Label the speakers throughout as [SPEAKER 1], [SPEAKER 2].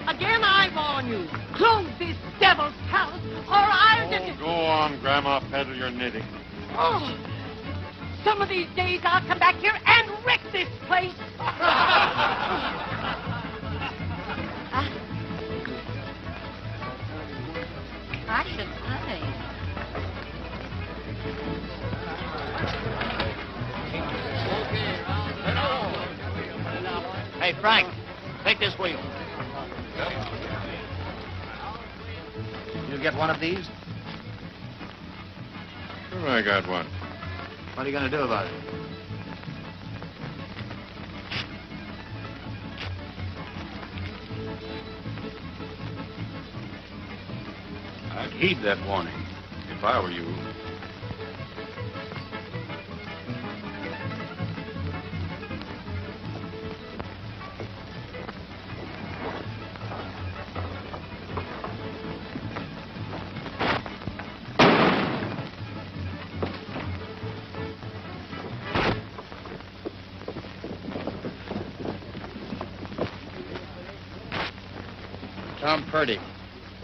[SPEAKER 1] Again, I warn you. Close this devil's house, or I'll just...
[SPEAKER 2] Go on, Grandma. Peddle your knitting.
[SPEAKER 1] Oh, some of these days I'll come back here and wreck this place.
[SPEAKER 3] I should say.
[SPEAKER 4] Hey, Frank, take this wheel.
[SPEAKER 5] You get one of these?
[SPEAKER 2] Sure, I got one.
[SPEAKER 5] What are you going to do about it?
[SPEAKER 2] I'd heed that warning if I were you.
[SPEAKER 5] Tom Purdy.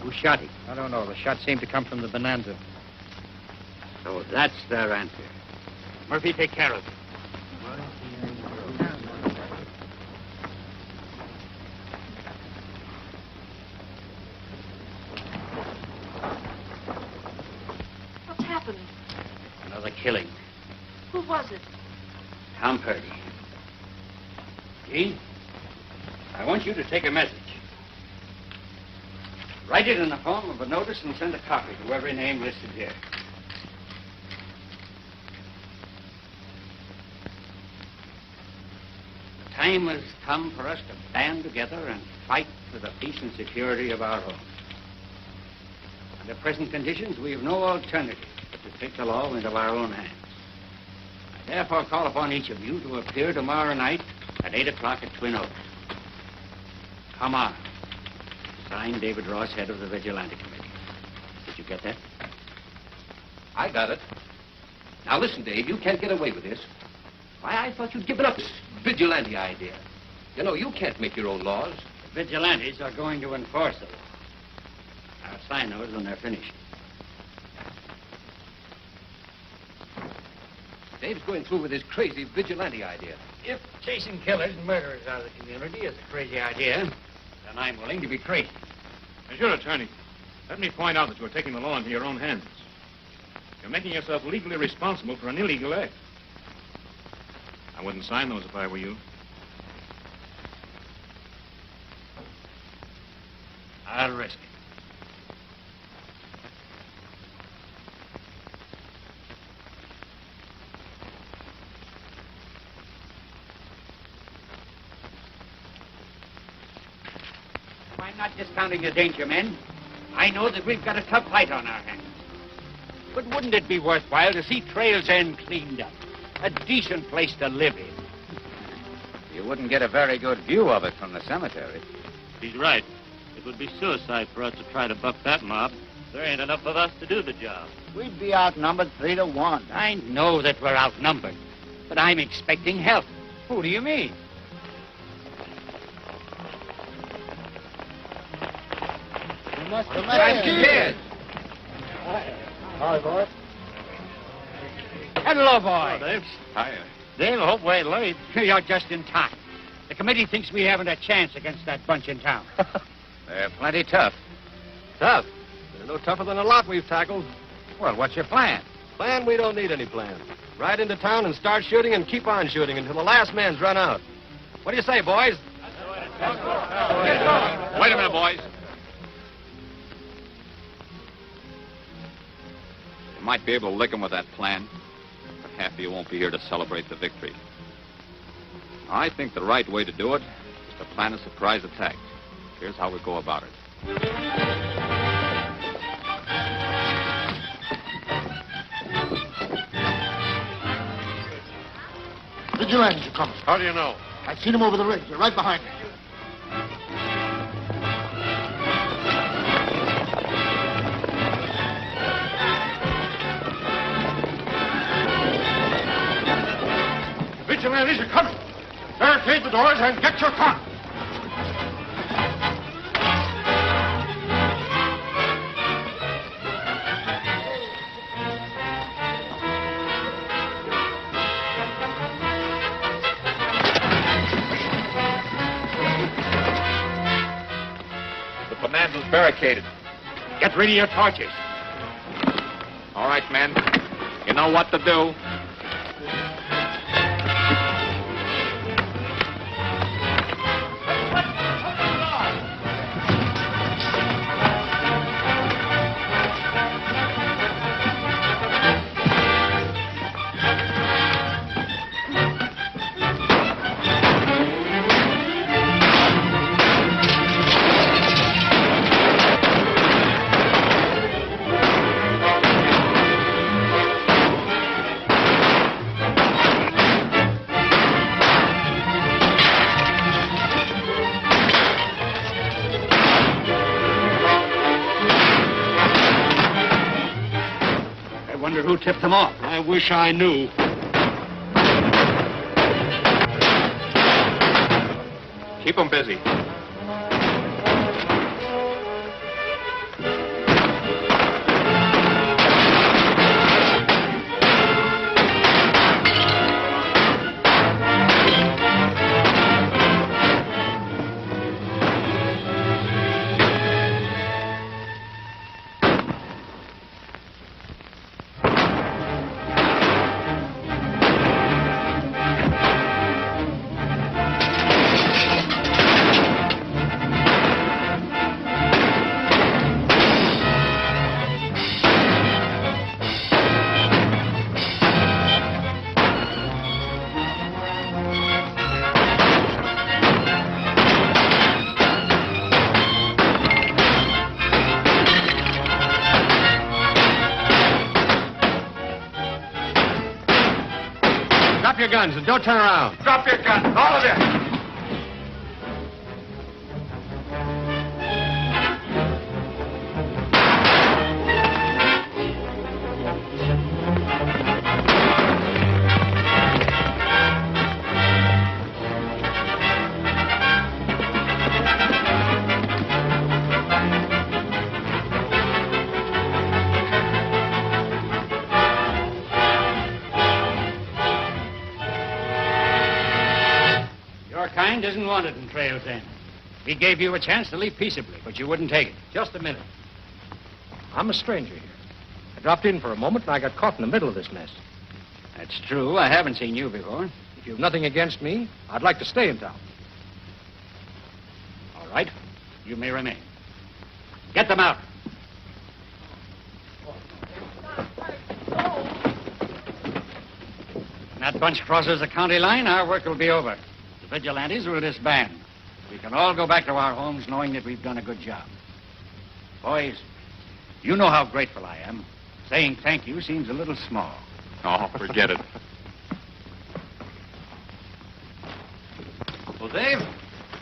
[SPEAKER 4] Who shot him?
[SPEAKER 5] I don't know. The shot seemed to come from the Bonanza.
[SPEAKER 4] So that's their answer. Murphy, take care of it.
[SPEAKER 1] What's happening?
[SPEAKER 4] Another killing.
[SPEAKER 1] Who was it?
[SPEAKER 4] Tom Purdy. Gene, I want you to take a message. Write it in the form of a notice and send a copy to every name listed here. The time has come for us to band together and fight for the peace and security of our home. Under present conditions, we have no alternative but to take the law into our own hands. I therefore call upon each of you to appear tomorrow night at 8 o'clock at Twin Oaks. Come on. Signed, David Ross, head of the Vigilante Committee. Did you get that?
[SPEAKER 6] I got it. Now, listen, Dave, you can't get away with this. Why, I thought you'd given up this vigilante idea. You know, you can't make your own laws.
[SPEAKER 4] The vigilantes are going to enforce the law. I'll sign those when they're finished.
[SPEAKER 6] Dave's going through with his crazy vigilante idea.
[SPEAKER 4] If chasing killers and murderers out of the community is a crazy idea, then I'm willing to be crazy.
[SPEAKER 2] Monsieur Attorney, let me point out that you're taking the law into your own hands. You're making yourself legally responsible for an illegal act. I wouldn't sign those if I were you.
[SPEAKER 4] I'll risk it. I'm not discounting the danger, men. I know that we've got a tough fight on our hands. But wouldn't it be worthwhile to see Trails End cleaned up? A decent place to live in.
[SPEAKER 5] You wouldn't get a very good view of it from the cemetery.
[SPEAKER 7] He's right. It would be suicide for us to try to buck that mob. There ain't enough of us to do the job.
[SPEAKER 5] We'd be outnumbered 3 to 1.
[SPEAKER 4] I know that we're outnumbered, but I'm expecting help. Who do you mean?
[SPEAKER 5] You must have
[SPEAKER 4] I'm here.
[SPEAKER 5] Hi, boy.
[SPEAKER 4] Hello, boy.
[SPEAKER 7] Dave.
[SPEAKER 2] Hiya.
[SPEAKER 7] Dave, I hope we ain't late.
[SPEAKER 4] You're just in time. The committee thinks we haven't a chance against that bunch in town.
[SPEAKER 5] They're plenty tough.
[SPEAKER 6] Tough? They're no tougher than a lot we've tackled.
[SPEAKER 5] Well, what's your plan?
[SPEAKER 6] Plan? We don't need any plan. Ride into town and start shooting and keep on shooting until the last man's run out. What do you say, boys?
[SPEAKER 2] Wait a minute, boys.
[SPEAKER 8] You might be able to lick them with that plan, but half of you won't be here to celebrate the victory. I think the right way to do it is to plan a surprise attack. Here's how we go about it.
[SPEAKER 9] Vigilantes are coming.
[SPEAKER 2] How do you know?
[SPEAKER 9] I've seen them over the ridge. They're right behind me.
[SPEAKER 2] The vigilantes are coming. Barricade the doors and get your car.
[SPEAKER 8] The bonanza's barricaded.
[SPEAKER 2] Get ready your torches.
[SPEAKER 8] All right, men. You know what to do.
[SPEAKER 4] Who tipped them off?
[SPEAKER 2] I wish I knew.
[SPEAKER 8] Keep them busy.
[SPEAKER 2] Drop your guns and don't turn around.
[SPEAKER 8] Drop your guns, all of you.
[SPEAKER 4] Kind isn't wanted in Trail 10. We gave you a chance to leave peaceably, but you wouldn't take it.
[SPEAKER 10] Just a minute. I'm a stranger here. I dropped in for a moment, and I got caught in the middle of this mess.
[SPEAKER 4] That's true. I haven't seen you before.
[SPEAKER 10] If you've nothing against me, I'd like to stay in town.
[SPEAKER 4] All right. You may remain. Get them out. When that bunch crosses the county line, our work will be over. The vigilantes will disband. We can all go back to our homes knowing that we've done a good job. Boys, you know how grateful I am. Saying thank you seems a little small.
[SPEAKER 8] Oh, forget it.
[SPEAKER 10] Well, Dave,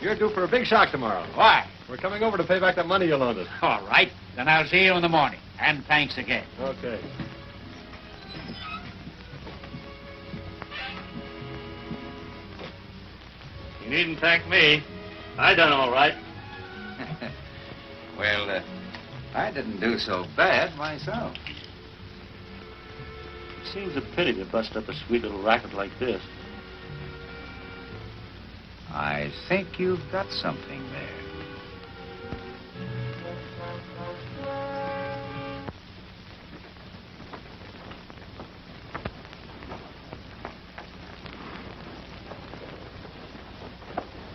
[SPEAKER 10] you're due for a big shock tomorrow.
[SPEAKER 4] Why?
[SPEAKER 10] We're coming over to pay back the money you loaned us.
[SPEAKER 4] All right. Then I'll see you in the morning. And thanks again.
[SPEAKER 10] Okay.
[SPEAKER 7] You needn't thank me. I done all right.
[SPEAKER 5] Well, I didn't do so bad myself.
[SPEAKER 7] It seems a pity to bust up a sweet little racket like this.
[SPEAKER 5] I think you've got something there.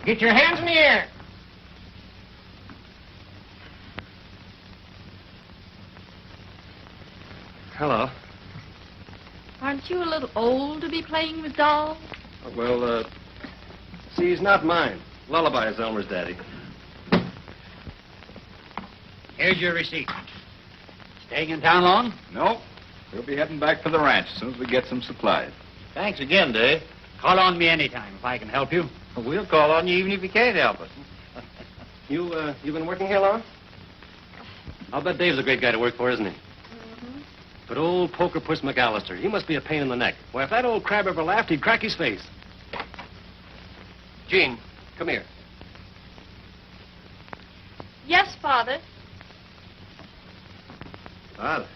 [SPEAKER 1] Get your hands in the air.
[SPEAKER 10] Hello.
[SPEAKER 3] Aren't you a little old to be playing with dolls?
[SPEAKER 10] Well, see, he's not mine. Lullaby is Elmer's daddy.
[SPEAKER 4] Here's your receipt. Staying in town long?
[SPEAKER 8] No. We'll be heading back for the ranch as soon as we get some supplies.
[SPEAKER 7] Thanks again, Dave.
[SPEAKER 4] Call on me anytime if I can help you.
[SPEAKER 5] We'll call on you even if you can't help us.
[SPEAKER 6] You been working here long?
[SPEAKER 11] I'll bet Dave's a great guy to work for, isn't he? But old Poker Puss McAllister, he must be a pain in the neck. Why, if that old crab ever laughed, he'd crack his face.
[SPEAKER 6] Jean, come here.
[SPEAKER 3] Yes, Father.
[SPEAKER 6] Father.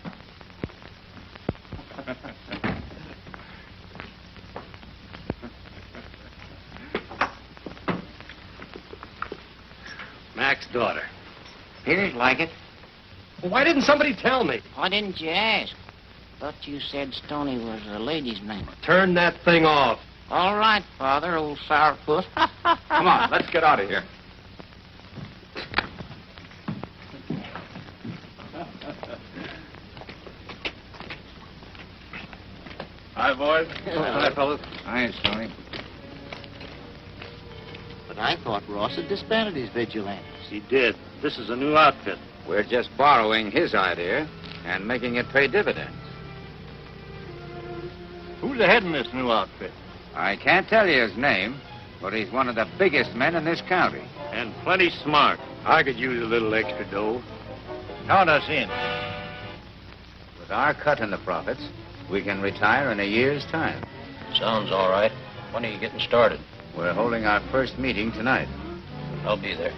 [SPEAKER 11] Mac's daughter.
[SPEAKER 4] Appears like it.
[SPEAKER 11] Well, why didn't somebody tell me?
[SPEAKER 4] Why didn't you ask? Thought you said Stoney was a lady's name.
[SPEAKER 11] Turn that thing off.
[SPEAKER 4] All right, Father, old sourpuss.
[SPEAKER 8] Come on, let's get out of here. Hi, boys.
[SPEAKER 4] Hi,
[SPEAKER 11] fellas.
[SPEAKER 4] Hi, Stoney. But I thought Ross had disbanded his vigilantes.
[SPEAKER 7] He did. This is a new outfit.
[SPEAKER 5] We're just borrowing his idea and making it pay dividends.
[SPEAKER 7] Who's ahead in this new outfit?
[SPEAKER 5] I can't tell you his name, but he's one of the biggest men in this county.
[SPEAKER 7] And plenty smart.
[SPEAKER 11] I could use a little extra dough.
[SPEAKER 5] Count us in. With our cut in the profits, we can retire in a year's time.
[SPEAKER 11] Sounds all right. When are you getting started?
[SPEAKER 5] We're holding our first meeting tonight.
[SPEAKER 11] I'll be there.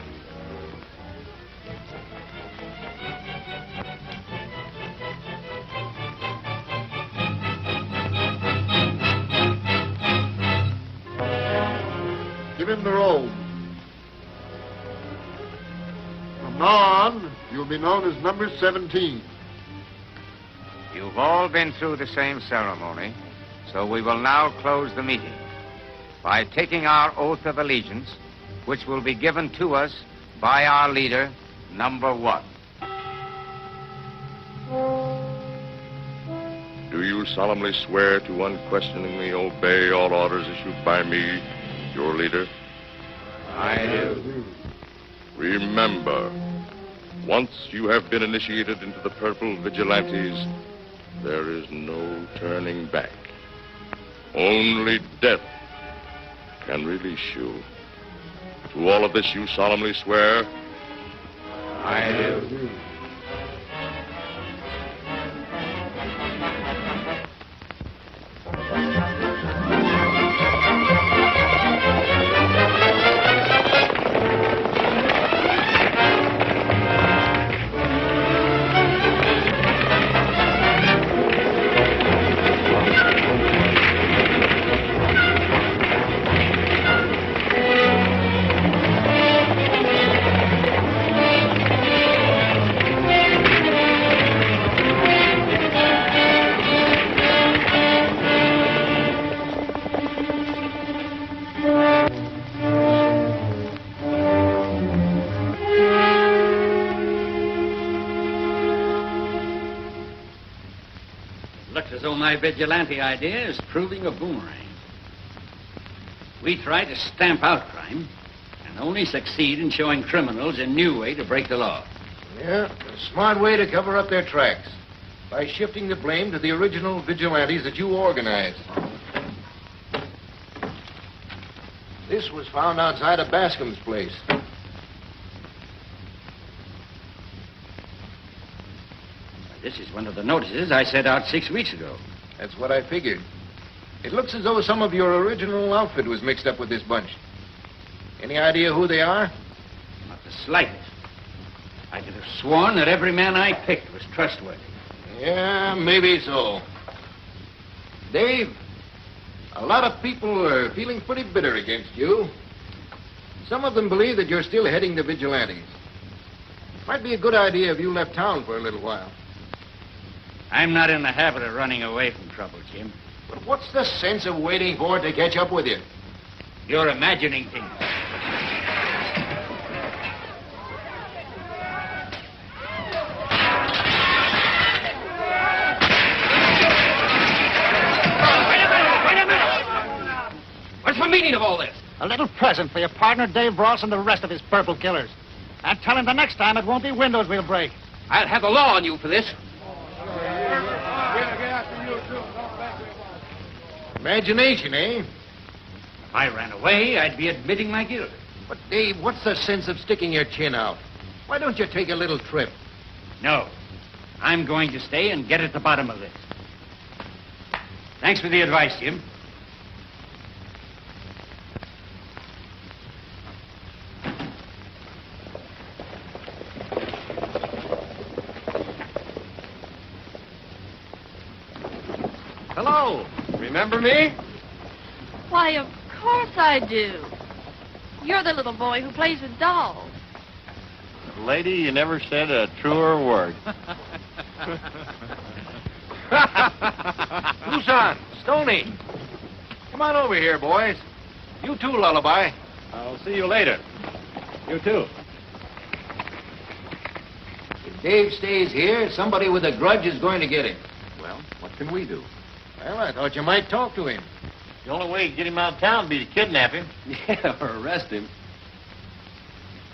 [SPEAKER 9] Give him the robe. From now on, you'll be known as number 17.
[SPEAKER 5] You've all been through the same ceremony, so we will now close the meeting by taking our oath of allegiance, which will be given to us by our leader, number 1.
[SPEAKER 12] Do you solemnly swear to unquestioningly obey all orders issued by me, your leader?
[SPEAKER 5] I do.
[SPEAKER 12] Remember, once you have been initiated into the Purple Vigilantes, there is no turning back. Only death can release you. To all of this you solemnly swear?
[SPEAKER 5] I do.
[SPEAKER 4] My vigilante idea is proving a boomerang. We try to stamp out crime and only succeed in showing criminals a new way to break the law.
[SPEAKER 13] Yeah, a smart way to cover up their tracks by shifting the blame to the original vigilantes that you organized. This was found outside of Bascom's place.
[SPEAKER 4] This is one of the notices I sent out 6 weeks ago.
[SPEAKER 13] That's what I figured. It looks as though some of your original outfit was mixed up with this bunch. Any idea who they are?
[SPEAKER 4] Not the slightest. I could have sworn that every man I picked was trustworthy.
[SPEAKER 13] Yeah, maybe so. Dave, a lot of people are feeling pretty bitter against you. Some of them believe that you're still heading the vigilantes. Might be a good idea if you left town for a little while.
[SPEAKER 4] I'm not in the habit of running away from trouble, Jim.
[SPEAKER 13] But what's the sense of waiting for it to catch up with you?
[SPEAKER 4] You're imagining things.
[SPEAKER 6] Wait a minute! What's the meaning of all this?
[SPEAKER 10] A little present for your partner, Dave Ross, and the rest of his purple killers. And tell him the next time it won't be windows we'll break.
[SPEAKER 6] I'll have the law on you for this.
[SPEAKER 13] Imagination, eh?
[SPEAKER 4] If I ran away, I'd be admitting my guilt.
[SPEAKER 13] But, Dave, what's the sense of sticking your chin out? Why don't you take a little trip?
[SPEAKER 4] No. I'm going to stay and get at the bottom of this. Thanks for the advice, Jim.
[SPEAKER 10] Hello. Remember me?
[SPEAKER 3] Why, of course I do. You're the little boy who plays with dolls.
[SPEAKER 7] Lady, you never said a truer word.
[SPEAKER 13] Tucson, Stoney. Come on over here, boys. You too, Lullaby.
[SPEAKER 10] I'll see you later. You too.
[SPEAKER 13] If Dave stays here, somebody with a grudge is going to get him.
[SPEAKER 8] Well, what can we do?
[SPEAKER 13] Well, I thought you might talk to him.
[SPEAKER 7] The only way to get him out of town would be to kidnap him.
[SPEAKER 11] Yeah, or arrest him.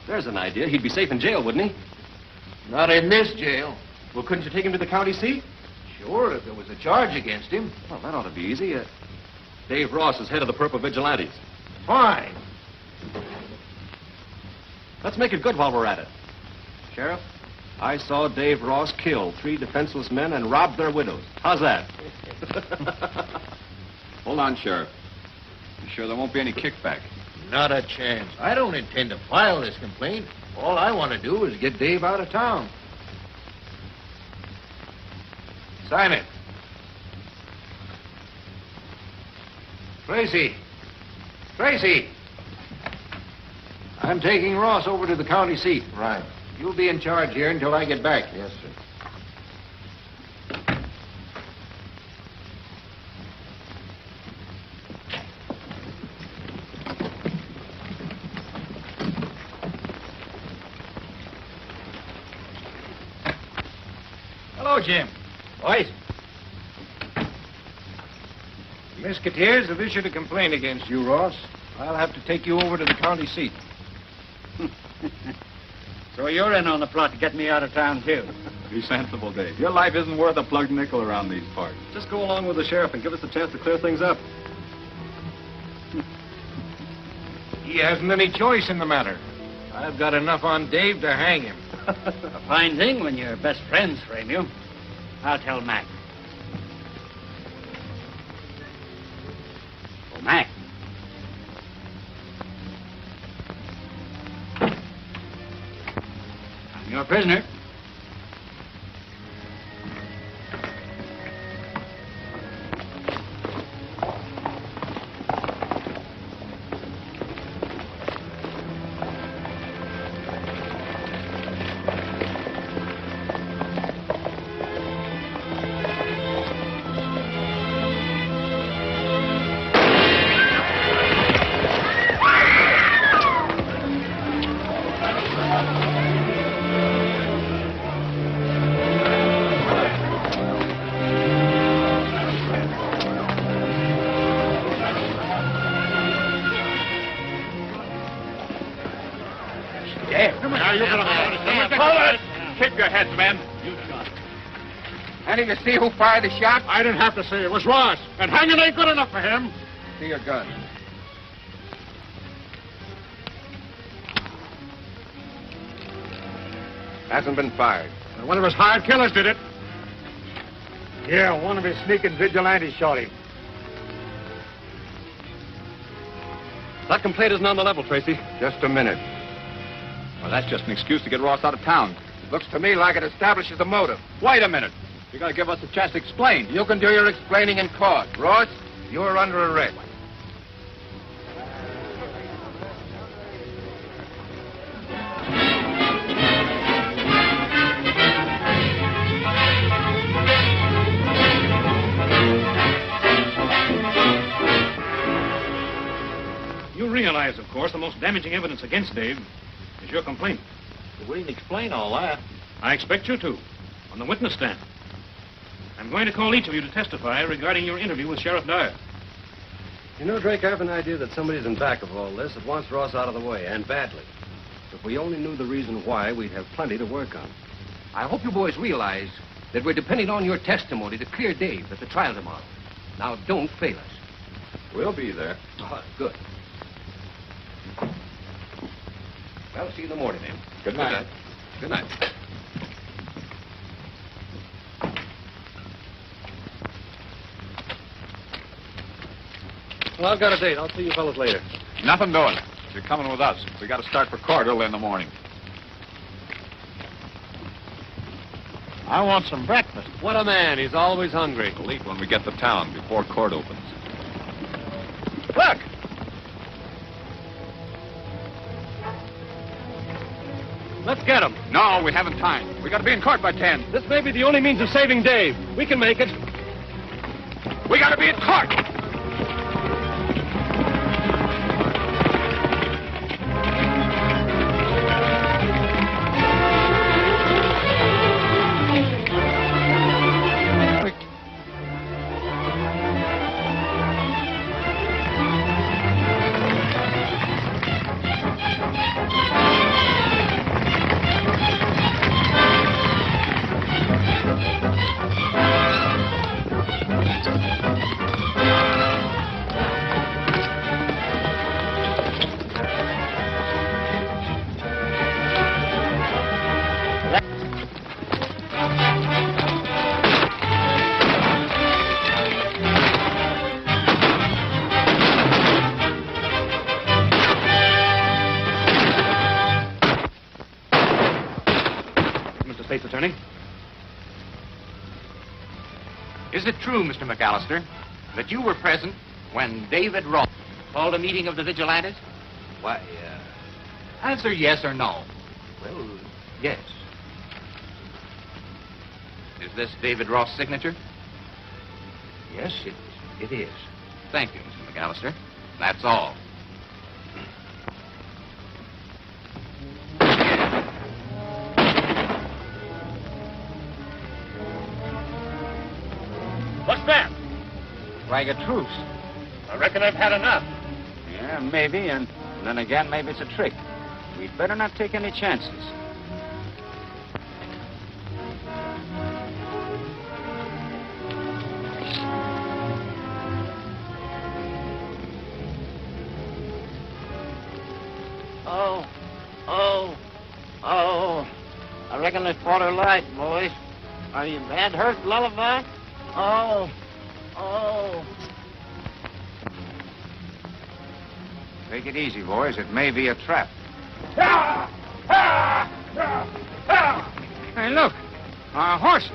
[SPEAKER 11] There's an idea. He'd be safe in jail, wouldn't he?
[SPEAKER 13] Not in this jail.
[SPEAKER 11] Well, couldn't you take him to the county seat?
[SPEAKER 13] Sure, if there was a charge against him.
[SPEAKER 11] Well, that ought to be easy. Dave Ross is head of the Purple Vigilantes.
[SPEAKER 13] Fine.
[SPEAKER 11] Let's make it good while we're at it. Sheriff, I saw Dave Ross kill 3 defenseless men and rob their widows. How's that?
[SPEAKER 8] Hold on, Sheriff. You sure there won't be any kickback?
[SPEAKER 13] Not a chance. I don't intend to file this complaint. All I want to do is get Dave out of town. Sign it. Tracy. Tracy. I'm taking Ross over to the county seat.
[SPEAKER 9] Right.
[SPEAKER 13] You'll be in charge here until I get back.
[SPEAKER 9] Yes, sir.
[SPEAKER 13] Hello, Jim. Boys. The Mesquiteers have issued a complaint against you, Ross. I'll have to take you over to the county seat.
[SPEAKER 4] So you're in on the plot to get me out of town, too.
[SPEAKER 8] Be sensible, Dave. Your life isn't worth a plugged nickel around these parts.
[SPEAKER 11] Just go along with the sheriff and give us a chance to clear things up.
[SPEAKER 13] He hasn't any choice in the matter. I've got enough on Dave to hang him.
[SPEAKER 4] A fine thing when your best friends frame you. I'll tell Mac. Oh, Mac. I'm your prisoner.
[SPEAKER 2] Keep your heads, men.
[SPEAKER 5] Any to see who fired the shot?
[SPEAKER 9] I didn't have to say it was Ross. And hanging ain't good enough for him.
[SPEAKER 5] See your gun. Hasn't been fired.
[SPEAKER 9] One of his hired killers did it. Yeah, one of his sneaking vigilantes shot him.
[SPEAKER 11] That complaint isn't on the level, Tracy.
[SPEAKER 5] Just a minute.
[SPEAKER 8] Well, that's just an excuse to get Ross out of town.
[SPEAKER 5] Looks to me like it establishes the motive.
[SPEAKER 8] Wait a minute. You gotta give us a chance to explain.
[SPEAKER 5] You can do your explaining in court. Ross, you're under arrest.
[SPEAKER 2] You realize, of course, the most damaging evidence against Dave is your complaint.
[SPEAKER 7] We didn't explain all that.
[SPEAKER 2] I expect you to, on the witness stand. I'm going to call each of you to testify regarding your interview with Sheriff Dyer.
[SPEAKER 11] You know, Drake, I have an idea that somebody's in back of all this that wants Ross out of the way, and badly. If we only knew the reason why, we'd have plenty to work on.
[SPEAKER 6] I hope you boys realize that we're depending on your testimony to clear Dave at the trial tomorrow. Now, don't fail us.
[SPEAKER 8] We'll be there.
[SPEAKER 6] Oh, good. Well, see you in the morning, then.
[SPEAKER 8] Good night.
[SPEAKER 6] Good night.
[SPEAKER 11] Well, I've got a date. I'll see you fellas later.
[SPEAKER 8] Nothing doing. You're coming with us. We got to start for court early in the morning.
[SPEAKER 10] I want some breakfast.
[SPEAKER 11] What a man. He's always hungry.
[SPEAKER 8] We'll eat when we get to town before court opens.
[SPEAKER 11] Look! Let's get him.
[SPEAKER 8] No, we haven't time. We got to be in court by 10.
[SPEAKER 11] This may be the only means of saving Dave. We can make it.
[SPEAKER 8] We got to be in court.
[SPEAKER 2] State's Attorney.
[SPEAKER 5] Is it true, Mr. McAllister, that you were present when David Ross called a meeting of the vigilantes?
[SPEAKER 4] Why,
[SPEAKER 5] Answer yes or no.
[SPEAKER 4] well, yes.
[SPEAKER 5] Is this David Ross' signature?
[SPEAKER 4] Yes, it is.
[SPEAKER 5] Thank you, Mr. McAllister. That's all.
[SPEAKER 7] What's that?
[SPEAKER 5] Flag of truce.
[SPEAKER 7] I reckon I've had enough.
[SPEAKER 5] Yeah, maybe, and then again, maybe it's a trick. We'd better not take any chances.
[SPEAKER 1] I reckon they fought her light, boys. Are you bad hurt, Lullaby? Oh.
[SPEAKER 5] Take it easy, boys. It may be a trap. Hey, look. Our horse.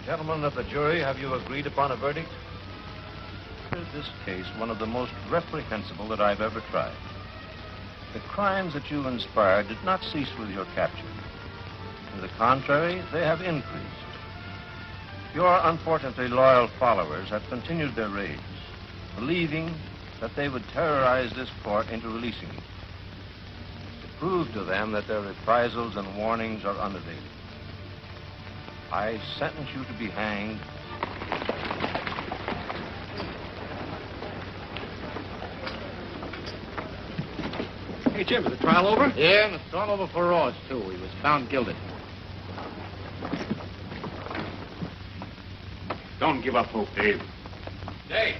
[SPEAKER 14] Gentlemen of the jury, have you agreed upon a verdict? Is this case one of the most reprehensible that I've ever tried? The crimes that you inspired did not cease with your capture. To the contrary, they have increased. Your unfortunately loyal followers have continued their raids, believing that they would terrorize this court into releasing you. To prove to them that their reprisals and warnings are unavailing, I sentence you to be hanged.
[SPEAKER 11] Hey, Jim, is the trial over?
[SPEAKER 10] Yeah, and it's all over for Ross, too. He was found guilty.
[SPEAKER 2] Don't give up hope, Dave.
[SPEAKER 6] Dave!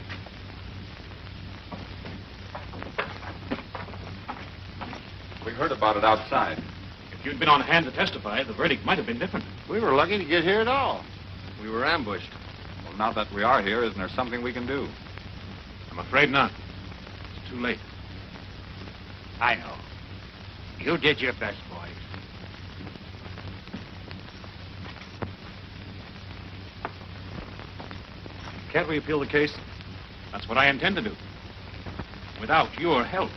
[SPEAKER 8] We heard about it outside.
[SPEAKER 2] If you'd been on hand to testify, the verdict might have been different.
[SPEAKER 10] We were lucky to get here at all.
[SPEAKER 11] We were ambushed.
[SPEAKER 8] Well, now that we are here, isn't there something we can do?
[SPEAKER 2] I'm afraid not. It's too late.
[SPEAKER 5] I know. You did your best, boys.
[SPEAKER 11] Can't we appeal the case?
[SPEAKER 2] That's what I intend to do. Without your help.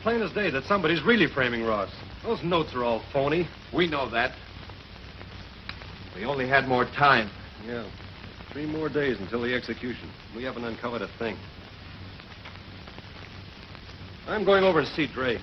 [SPEAKER 11] Plain as day that somebody's really framing Ross. Those notes are all phony.
[SPEAKER 6] We know that. We only had more time.
[SPEAKER 11] Yeah. 3 more days until the execution. We haven't uncovered a thing. I'm going over to see Drake.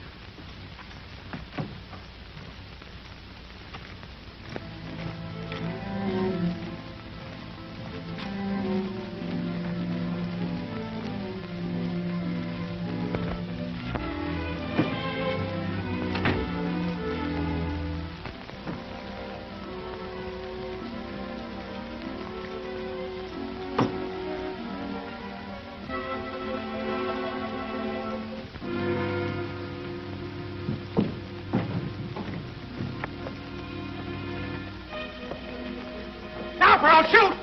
[SPEAKER 1] Now, or I'll shoot!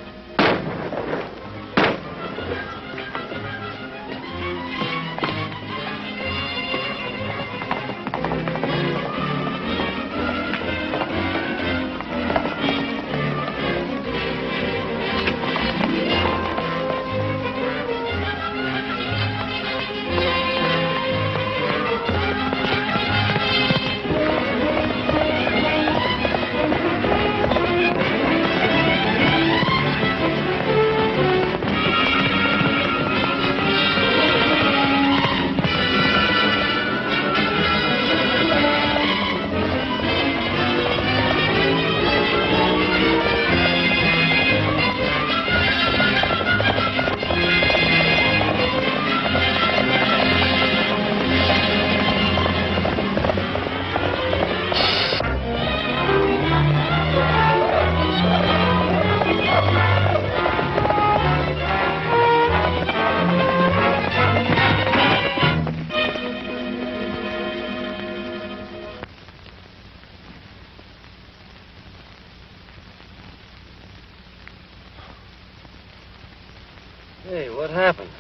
[SPEAKER 11] Hey, what happened?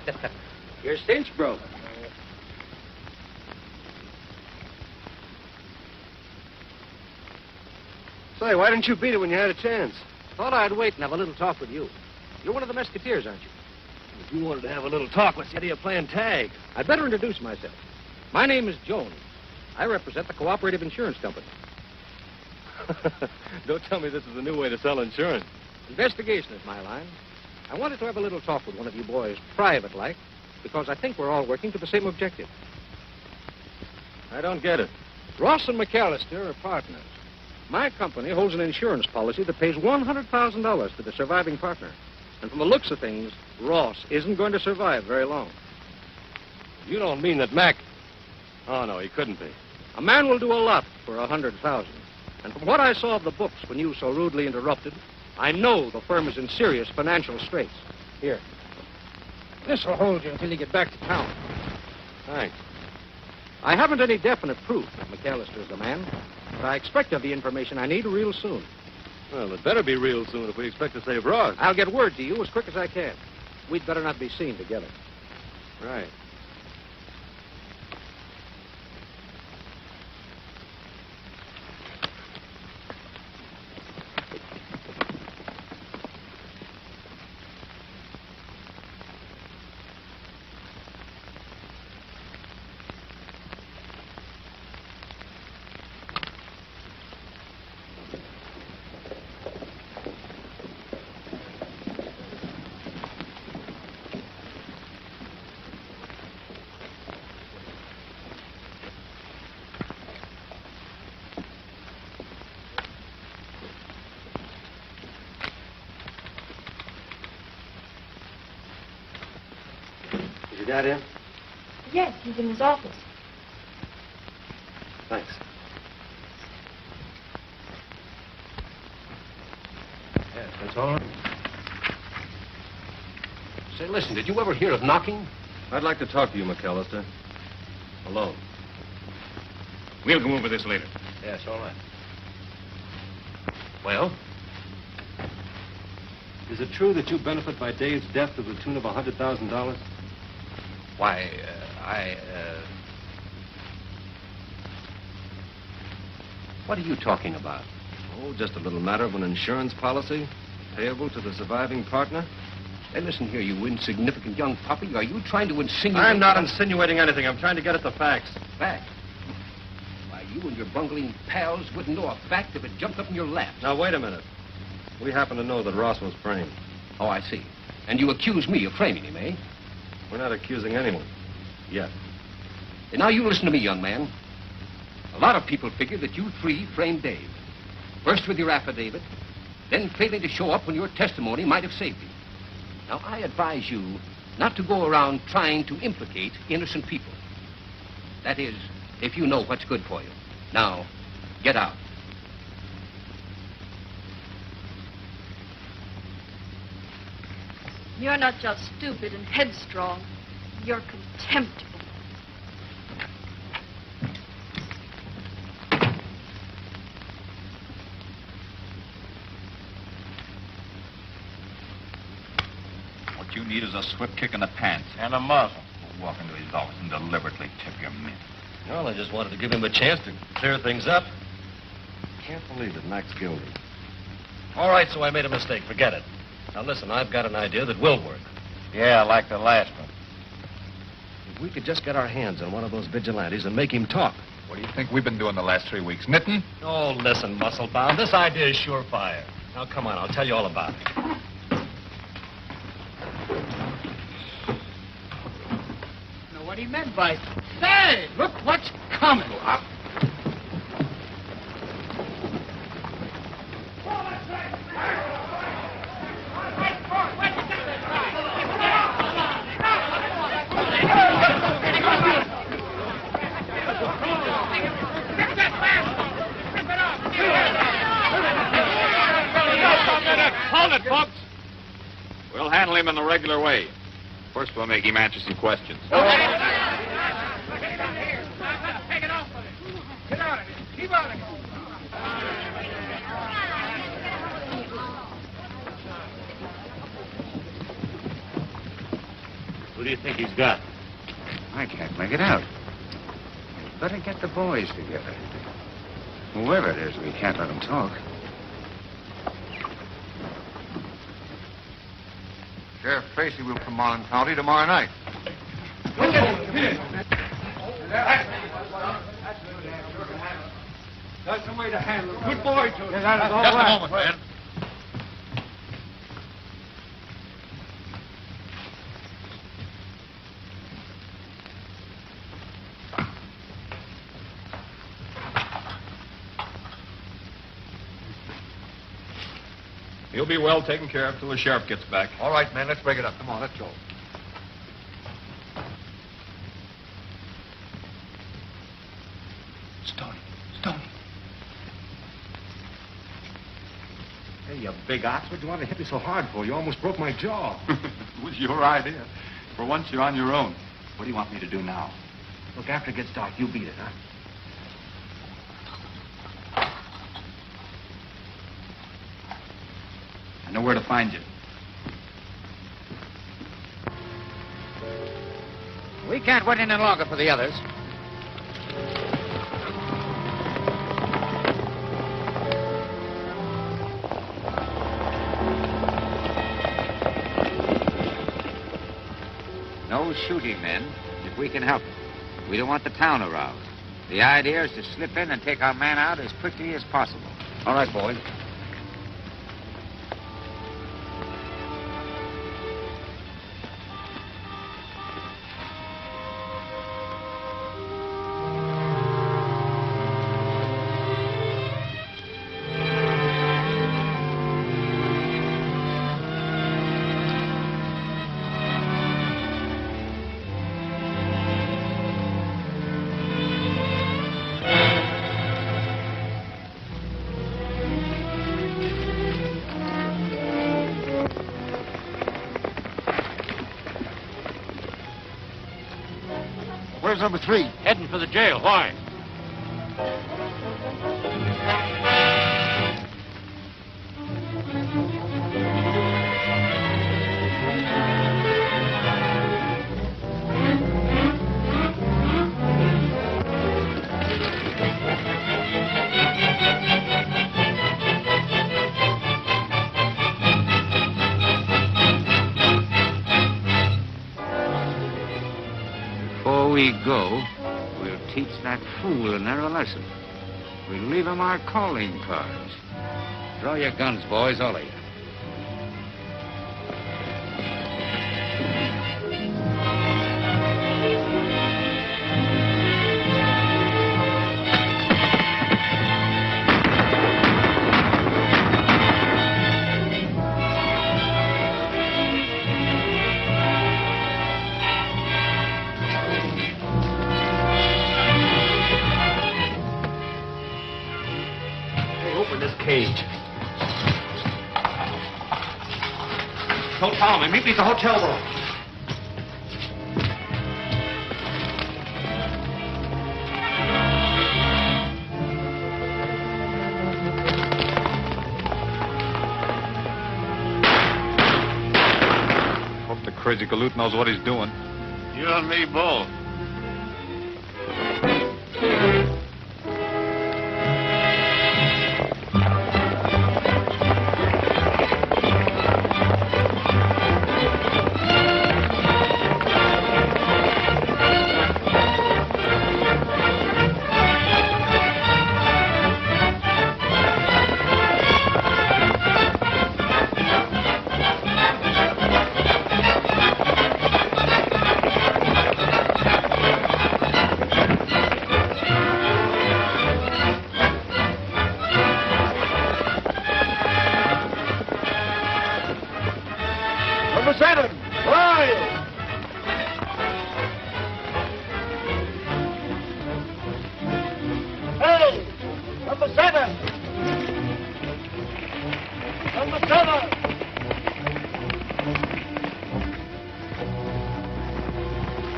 [SPEAKER 4] Your cinch broke.
[SPEAKER 11] Say, why didn't you beat it when you had a chance?
[SPEAKER 4] Thought I'd wait and have a little talk with you. You're one of the Mesquiteers, aren't you?
[SPEAKER 11] If you wanted to have a little talk, what's the idea of playing tag?
[SPEAKER 4] I'd better introduce myself. My name is Jones. I represent the Cooperative Insurance Company.
[SPEAKER 11] Don't tell me this is a new way to sell insurance.
[SPEAKER 4] Investigation is my line. I wanted to have a little talk with one of you boys, private-like, because I think we're all working to the same objective.
[SPEAKER 11] I don't get it.
[SPEAKER 4] Ross and McAllister are partners. My company holds an insurance policy that pays $100,000 to the surviving partner. And from the looks of things, Ross isn't going to survive very long.
[SPEAKER 11] You don't mean that Mac... Oh, no, he couldn't be.
[SPEAKER 4] A man will do a lot for $100,000. And from what I saw of the books when you so rudely interrupted, I know the firm is in serious financial straits. Here. This will hold you until you get back to town.
[SPEAKER 11] Thanks.
[SPEAKER 4] I haven't any definite proof that McAllister is the man, but I expect to have the information I need real soon.
[SPEAKER 11] Well, it better be real soon if we expect to save Ross.
[SPEAKER 4] I'll get word to you as quick as I can. We'd better not be seen together.
[SPEAKER 11] Right. Is your dad in?
[SPEAKER 3] Yes, he's in his office.
[SPEAKER 11] Thanks.
[SPEAKER 6] Yes, that's all right. Say, listen, did you ever hear of knocking?
[SPEAKER 11] I'd like to talk to you, McAllister. Alone.
[SPEAKER 2] We'll go over this later.
[SPEAKER 6] Yes, all right. Well?
[SPEAKER 11] Is it true that you benefit by Dave's death to the tune of $100,000?
[SPEAKER 6] Why, What are you talking about?
[SPEAKER 11] Oh, just a little matter of an insurance policy payable to the surviving partner.
[SPEAKER 6] Hey, listen here, you insignificant young puppy. Are you trying to insinuate...
[SPEAKER 11] I'm not insinuating anything. I'm trying to get at the facts.
[SPEAKER 6] Fact? Why, you and your bungling pals wouldn't know a fact if it jumped up in your lap.
[SPEAKER 11] Now, wait a minute. We happen to know that Ross was framed.
[SPEAKER 6] Oh, I see. And you accuse me of framing him, eh?
[SPEAKER 11] We're not accusing anyone. Yet.
[SPEAKER 6] And now you listen to me, young man. A lot of people figure that you three framed Dave. First with your affidavit, then failing to show up when your testimony might have saved him. Now, I advise you not to go around trying to implicate innocent people. That is, if you know what's good for you. Now, get out.
[SPEAKER 3] You're not just stupid and headstrong. You're contemptible.
[SPEAKER 8] What you need is a swift kick in the pants.
[SPEAKER 10] And a muzzle.
[SPEAKER 8] Walk into his office and deliberately tip your men.
[SPEAKER 11] Well, I just wanted to give him a chance to clear things up. Can't believe it, Max guilty. All right, so I made a mistake. Forget it. Now, listen, I've got an idea that will work.
[SPEAKER 10] Yeah, like the last one.
[SPEAKER 11] If we could just get our hands on one of those vigilantes and make him talk.
[SPEAKER 8] What do you think we've been doing the last 3 weeks? Knitting?
[SPEAKER 11] Oh, listen, muscle-bound, this idea is surefire. Now, come on, I'll tell you all about it.
[SPEAKER 1] Know what he meant by, say, look what's coming.
[SPEAKER 2] Hold it, folks. We'll handle him in the regular way. First, we'll make him answer some questions.
[SPEAKER 1] Take it off of it. Get out of it. Keep out of it.
[SPEAKER 7] Who do you think he's got?
[SPEAKER 5] I can't make it out. We'd better get the boys together. Whoever it is, we can't let them talk.
[SPEAKER 9] Sheriff Tracy will come on in county tomorrow night.
[SPEAKER 1] That's the way to handle it. Good boy, Tony.
[SPEAKER 9] Just a moment, man.
[SPEAKER 8] He'll be well taken care of till the sheriff gets back.
[SPEAKER 9] All right, man, let's break it up. Come on, let's go.
[SPEAKER 5] Stony.
[SPEAKER 11] Hey, you big ox, what'd you want to hit me so hard for? You almost broke my jaw.
[SPEAKER 8] It was your idea. For once, you're on your own. What do you want me to do now?
[SPEAKER 11] Look, after it gets dark, you beat it, huh?
[SPEAKER 8] I know where to find you.
[SPEAKER 5] We can't wait any longer for the others. No shooting, men, if we can help it. We don't want the town aroused. The idea is to slip in and take our man out as quickly as possible.
[SPEAKER 11] All right, boy.
[SPEAKER 9] Where's number 3?
[SPEAKER 7] Heading for the jail. Why?
[SPEAKER 5] Before we go, we'll teach that fool another lesson. We'll leave him our calling cards. Draw your guns, boys, all of you.
[SPEAKER 10] cage.
[SPEAKER 11] Don't follow me. Meet me at the hotel room.
[SPEAKER 8] Hope the crazy galoot knows what he's doing.
[SPEAKER 9] You and me both.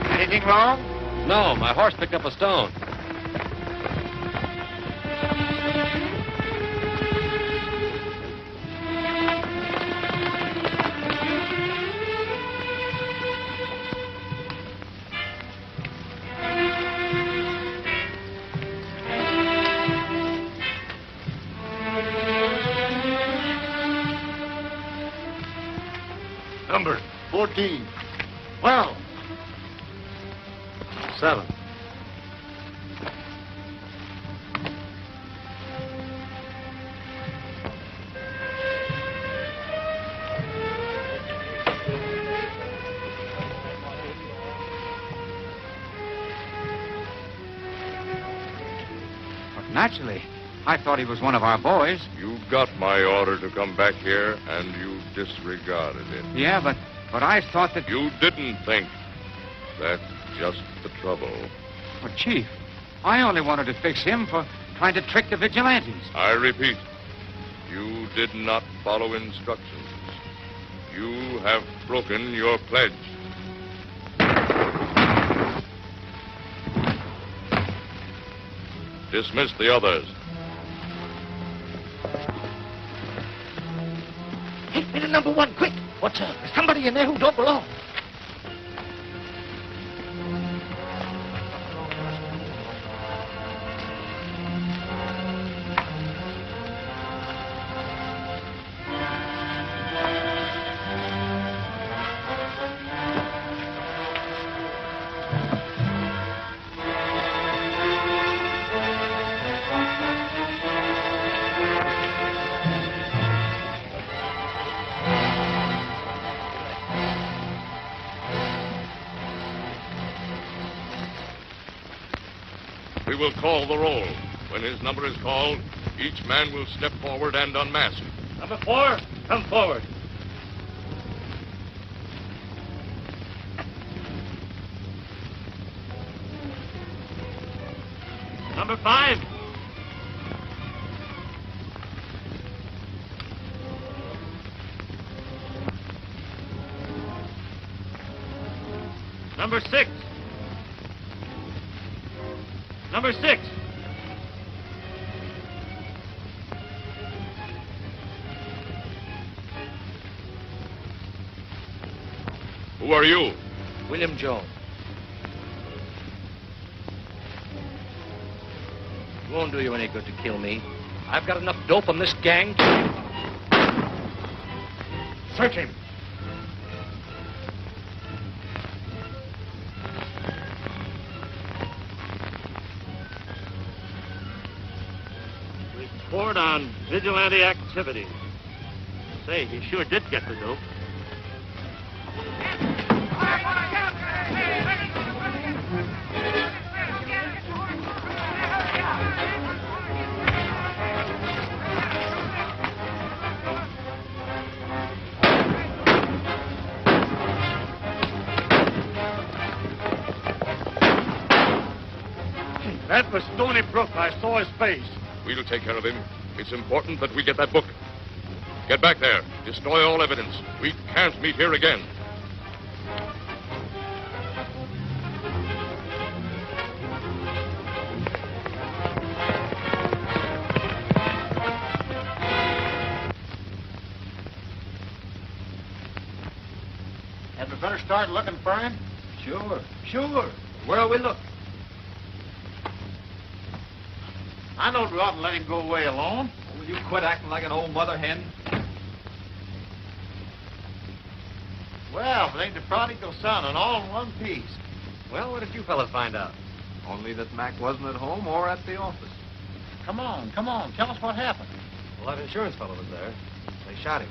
[SPEAKER 5] Anything wrong?
[SPEAKER 11] No, my horse picked up a stone.
[SPEAKER 9] Number 14. 12.
[SPEAKER 11] 7.
[SPEAKER 5] But naturally, I thought he was one of our boys.
[SPEAKER 12] You got my order to come back here, and you disregarded it.
[SPEAKER 5] Yeah, but I thought that...
[SPEAKER 12] You didn't think. That's just the trouble.
[SPEAKER 5] But, Chief, I only wanted to fix him for trying to trick the vigilantes.
[SPEAKER 12] I repeat, you did not follow instructions. You have broken your pledge. Dismiss the others.
[SPEAKER 1] Take me to number 1, quick. What's up? There's somebody in there who don't belong.
[SPEAKER 12] We will call the roll. When his number is called, each man will step forward and unmask.
[SPEAKER 7] Number 4, come forward. Number 5. Number 6. Number 6.
[SPEAKER 12] Who are you?
[SPEAKER 10] William Jones. It won't do you any good to kill me. I've got enough dope on this gang. Search him.
[SPEAKER 7] Report on vigilante activity. Say, he sure did get the dope.
[SPEAKER 9] That was Stony Brook. I saw his face.
[SPEAKER 12] We'll take care of him. It's important that we get that book. Get back there. Destroy all evidence. We can't meet here again.
[SPEAKER 13] Had we better start looking for him?
[SPEAKER 6] Sure. Where'll we look?
[SPEAKER 13] I know we oughtn't let him go away alone.
[SPEAKER 8] Will you quit acting like an old mother hen?
[SPEAKER 13] Well, if it ain't the prodigal son and all in one piece.
[SPEAKER 10] Well, what did you fellas find out?
[SPEAKER 8] Only that Mac wasn't at home or at the office.
[SPEAKER 13] Come on. Tell us what happened.
[SPEAKER 10] Well, that insurance fellow was there. They shot him.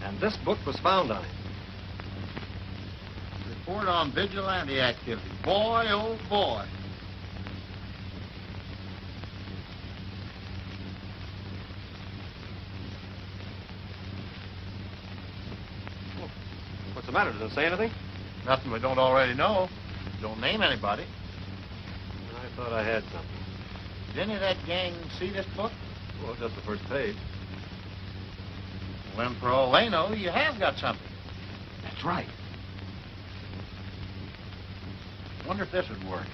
[SPEAKER 10] And this book was found on him.
[SPEAKER 13] Report on vigilante activity. Boy, oh boy.
[SPEAKER 10] What's the matter? Does it say anything?
[SPEAKER 13] Nothing we don't already know. Don't name anybody.
[SPEAKER 10] I thought I had something.
[SPEAKER 13] Did any of that gang see this book?
[SPEAKER 10] Well, just the first page.
[SPEAKER 13] Well, for all they know, you have got something.
[SPEAKER 6] That's right.
[SPEAKER 13] Wonder if this would work.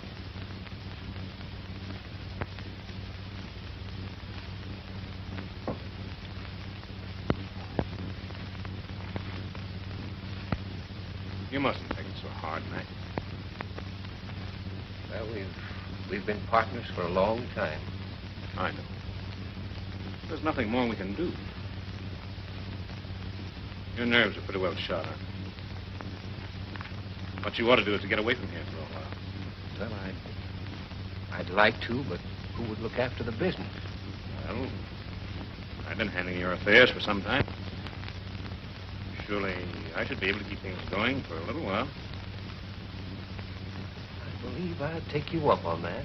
[SPEAKER 2] You mustn't take it so hard, Mac.
[SPEAKER 11] Well, we've been partners for a long time.
[SPEAKER 2] I know. There's nothing more we can do. Your nerves are pretty well shot, aren't they? What you ought to do is to get away from here for a while.
[SPEAKER 11] Well, I'd like to, but who would look after the business?
[SPEAKER 2] Well, I've been handling your affairs for some time. Surely I should be able to keep things going for a little while.
[SPEAKER 11] I believe I'd take you up on that.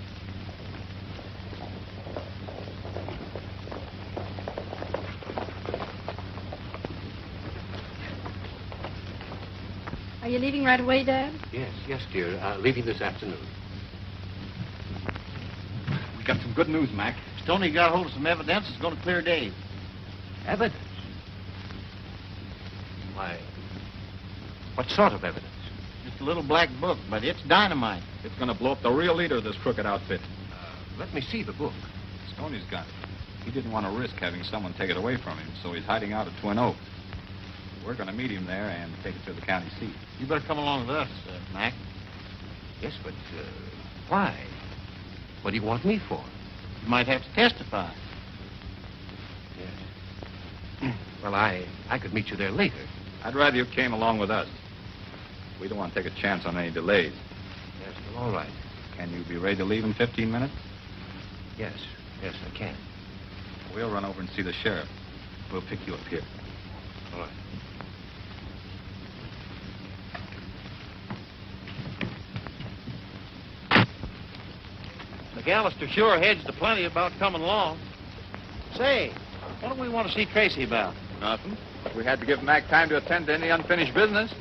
[SPEAKER 3] Are you leaving right away, Dad?
[SPEAKER 6] Yes, dear. Leaving this afternoon.
[SPEAKER 8] We got some good news, Mac.
[SPEAKER 13] Stoney got hold of some evidence that's going to clear Dave.
[SPEAKER 6] Evidence? Why, what sort of evidence?
[SPEAKER 13] Just a little black book, but it's dynamite.
[SPEAKER 8] It's going to blow up the real leader of this crooked outfit.
[SPEAKER 6] Let me see the book.
[SPEAKER 8] Stoney's got it. He didn't want to risk having someone take it away from him, so he's hiding out at Twin Oaks. We're going to meet him there and take it to the county seat.
[SPEAKER 13] You better come along with us, Mac.
[SPEAKER 6] Yes, but why? What do you want me for?
[SPEAKER 13] You might have to testify.
[SPEAKER 6] Yes. Well, I could meet you there later.
[SPEAKER 8] I'd rather you came along with us. We don't want to take a chance on any delays.
[SPEAKER 6] Yes, well, all right.
[SPEAKER 8] Can you be ready to leave in 15 minutes?
[SPEAKER 6] Yes, I can.
[SPEAKER 8] We'll run over and see the sheriff. We'll pick you up here.
[SPEAKER 6] All right.
[SPEAKER 13] McAllister sure hedged plenty about coming along. Say, what do we want to see Tracy about?
[SPEAKER 8] Nothing. We had to give Mac time to attend to any unfinished business.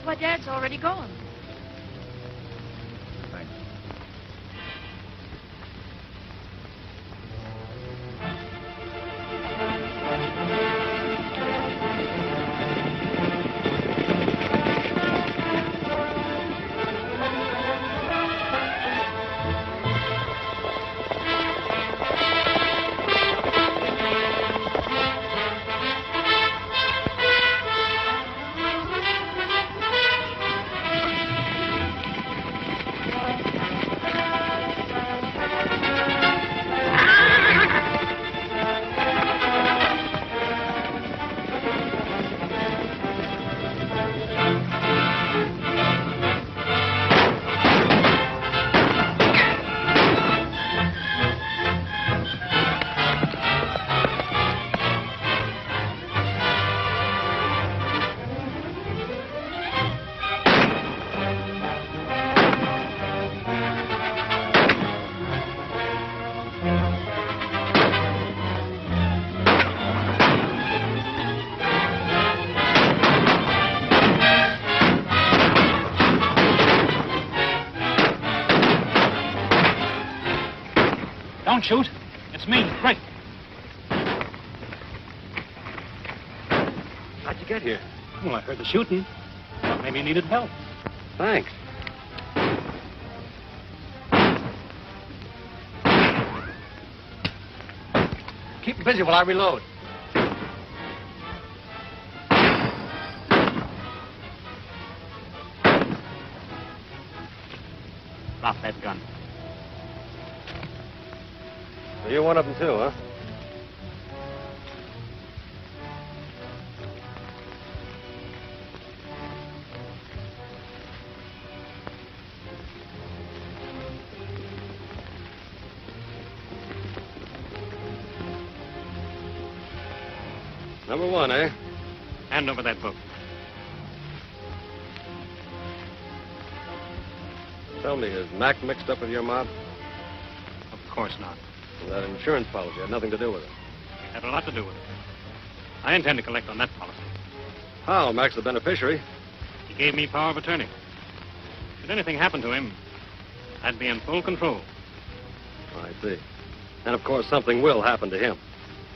[SPEAKER 3] Why, Dad's already gone.
[SPEAKER 8] Thanks.
[SPEAKER 2] Don't shoot. It's me, Rick.
[SPEAKER 11] How'd you get here?
[SPEAKER 2] Well, I heard the shooting. Thought maybe you needed help.
[SPEAKER 11] Thanks. Keep him busy while I reload.
[SPEAKER 2] Drop that gun.
[SPEAKER 11] So you're one of them, too, huh? Number one, eh?
[SPEAKER 2] Hand over that book.
[SPEAKER 11] Tell me, is Mac mixed up with your mob?
[SPEAKER 2] Of course not.
[SPEAKER 11] Well, that insurance policy had nothing to do with it.
[SPEAKER 2] It had a lot to do with it. I intend to collect on that policy.
[SPEAKER 11] How? Mac's the beneficiary.
[SPEAKER 2] He gave me power of attorney. Should anything happen to him, I'd be in full control.
[SPEAKER 11] I see. And, of course, something will happen to him.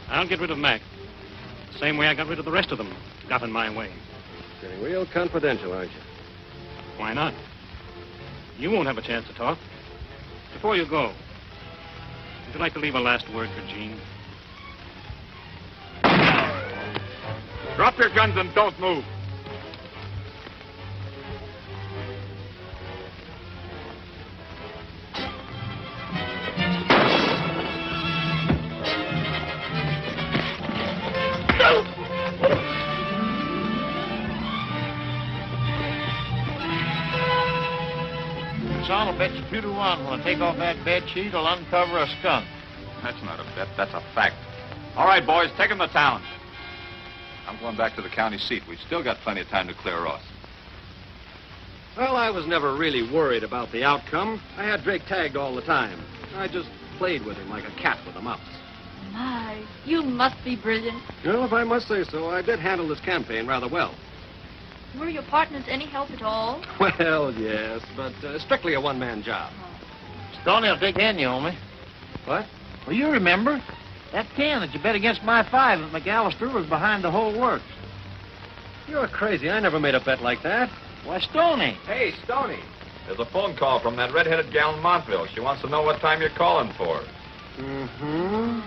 [SPEAKER 2] I'll get rid of Mac. The same way I got rid of the rest of them. Got in my way.
[SPEAKER 11] Getting real confidential, aren't you?
[SPEAKER 2] Why not? You won't have a chance to talk. Before you go, would you like to leave a last word for Jean?
[SPEAKER 8] Drop your guns and don't move.
[SPEAKER 7] Son, I'll bet you 2 to 1 when I take off that bed sheet, I'll uncover a skunk.
[SPEAKER 8] That's not a bet. That's a fact. All right, boys, take him to town. I'm going back to the county seat. We've still got plenty of time to clear Ross.
[SPEAKER 11] Well, I was never really worried about the outcome. I had Drake tagged all the time. I just played with him like a cat with a mouse.
[SPEAKER 3] My, you must be brilliant.
[SPEAKER 11] Well, if I must say so, I did handle this campaign rather well.
[SPEAKER 3] Were your partners any help at all?
[SPEAKER 11] Well, yes, but strictly a one-man job.
[SPEAKER 7] Stoney will take 10 you owe me.
[SPEAKER 11] What?
[SPEAKER 7] Well, you remember. That 10 that you bet against my 5 at McAllister was behind the whole works.
[SPEAKER 11] You're crazy. I never made a bet like that.
[SPEAKER 7] Why, Stoney.
[SPEAKER 8] Hey, Stoney. There's a phone call from that red-headed gal in Montville. She wants to know what time you're calling for.
[SPEAKER 11] Mm-hmm.